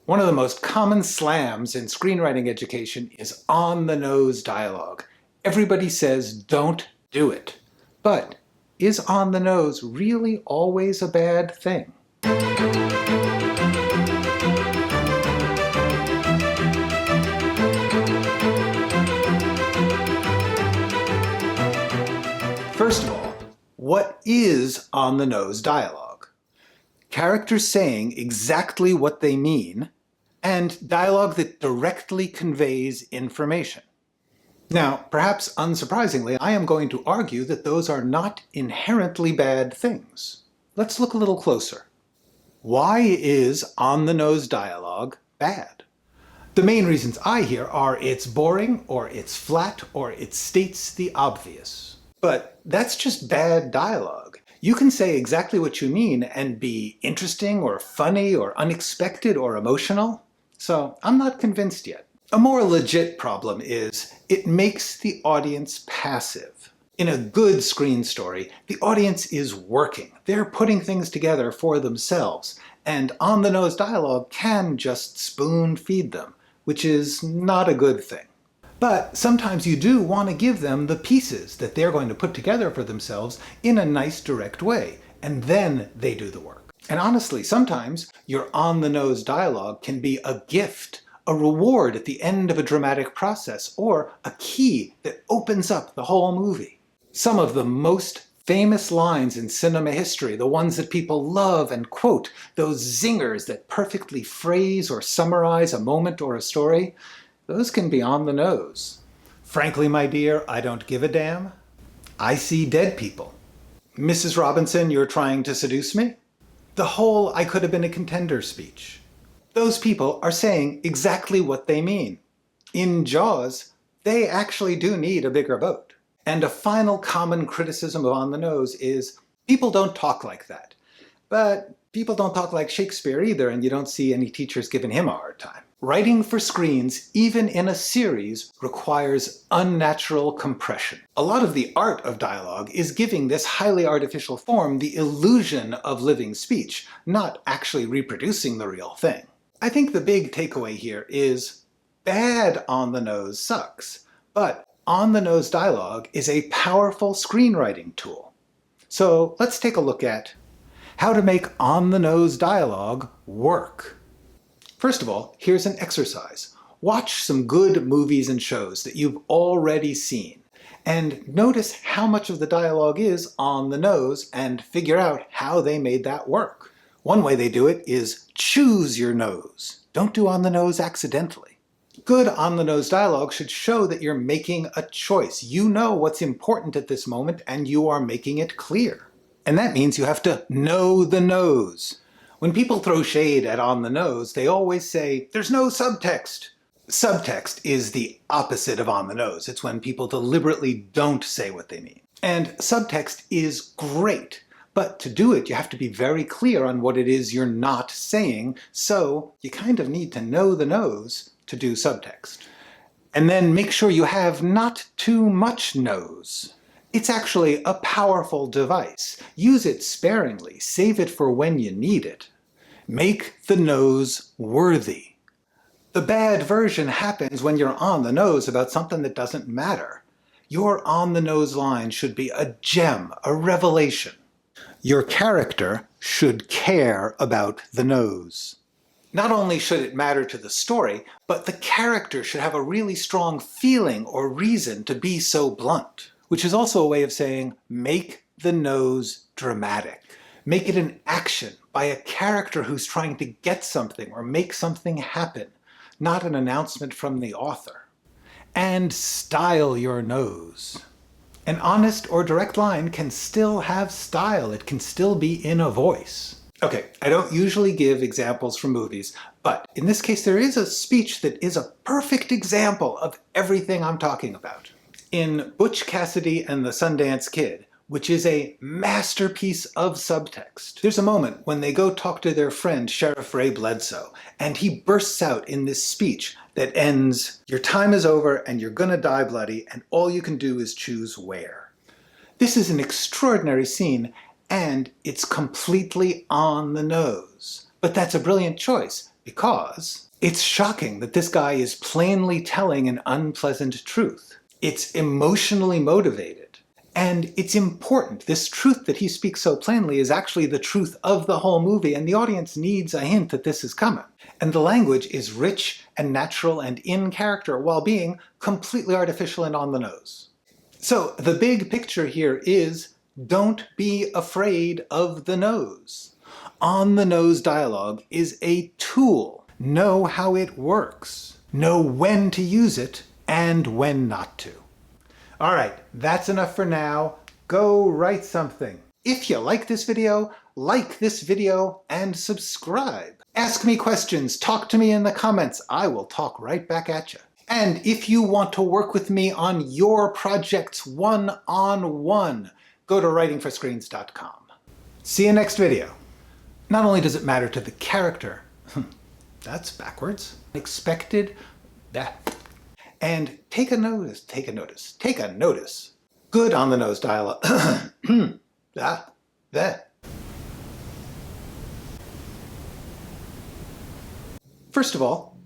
One of the most common slams in screenwriting education is on-the-nose dialogue. Everybody says, don't do it. But is on the nose really always a bad thing? First of all, what is on-the-nose dialogue? Characters saying exactly what they mean, and dialogue that directly conveys information. Now, perhaps unsurprisingly, I am going to argue that those are not inherently bad things. Let's look a little closer. Why is on-the-nose dialogue bad? The main reasons I hear are it's boring, or it's flat, or it states the obvious. But that's just bad dialogue. You can say exactly what you mean and be interesting, or funny, or unexpected, or emotional. So I'm not convinced yet. A more legit problem is it makes the audience passive. In a good screen story, the audience is working. They're putting things together for themselves, and on-the-nose dialogue can just spoon-feed them, which is not a good thing. But sometimes you do want to give them the pieces that they're going to put together for themselves in a nice, direct way, and then they do the work. And honestly, sometimes your on-the-nose dialogue can be a gift, a reward at the end of a dramatic process, or a key that opens up the whole movie. Some of the most famous lines in cinema history, the ones that people love and quote, those zingers that perfectly phrase or summarize a moment or a story, those can be on the nose. Frankly, my dear, I don't give a damn. I see dead people. Mrs. Robinson, you're trying to seduce me? The whole "I could have been a contender" speech. Those people are saying exactly what they mean. In Jaws, they actually do need a bigger boat. And a final common criticism of on the nose is people don't talk like that. But people don't talk like Shakespeare either, and you don't see any teachers giving him a hard time. Writing for screens, even in a series, requires unnatural compression. A lot of the art of dialogue is giving this highly artificial form the illusion of living speech, not actually reproducing the real thing. I think the big takeaway here is bad on-the-nose sucks, but on-the-nose dialogue is a powerful screenwriting tool. So let's take a look at how to make on-the-nose dialogue work. First of all, here's an exercise. Watch some good movies and shows that you've already seen, and notice how much of the dialogue is on the nose and figure out how they made that work. One way they do it is choose your nose. Don't do on the nose accidentally. Good on-the-nose dialogue should show that you're making a choice. You know what's important at this moment and you are making it clear. And that means you have to know the nose. When people throw shade at on the nose, they always say, there's no subtext. Subtext is the opposite of on the nose. It's when people deliberately don't say what they mean. And subtext is great. But to do it, you have to be very clear on what it is you're not saying, so you kind of need to know the nose to do subtext. And then make sure you have not too much nose. It's actually a powerful device. Use it sparingly. Save it for when you need it. Make the nose worthy. The bad version happens when you're on the nose about something that doesn't matter. Your on-the-nose line should be a gem, a revelation. Your character should care about the nose. Not only should it matter to the story, but the character should have a really strong feeling or reason to be so blunt. Which is also a way of saying, make the nose dramatic. Make it an action by a character who's trying to get something or make something happen, not an announcement from the author. And style your nose. An honest or direct line can still have style. It can still be in a voice. Okay, I don't usually give examples from movies, but in this case there is a speech that is a perfect example of everything I'm talking about. In Butch Cassidy and the Sundance Kid, which is a masterpiece of subtext, there's a moment when they go talk to their friend Sheriff Ray Bledsoe, and he bursts out in this speech that ends, "Your time is over and you're gonna die bloody, and all you can do is choose where." This is an extraordinary scene, and it's completely on the nose. But that's a brilliant choice, because it's shocking that this guy is plainly telling an unpleasant truth. It's emotionally motivated. And it's important. This truth that he speaks so plainly is actually the truth of the whole movie, and the audience needs a hint that this is coming. And the language is rich and natural and in character while being completely artificial and on the nose. So the big picture here is don't be afraid of the nose. On-the-nose dialogue is a tool. Know how it works. Know when to use it and when not to. All right, that's enough for now. Go write something. If you like this video and subscribe. Ask me questions, talk to me in the comments. I will talk right back at you. And if you want to work with me on your projects one-on-one, go to writingforscreens.com. See you next video. Not only does it matter to the character, that's backwards, expected, that. And take a notice. Good on-the-nose dialogue. First of all,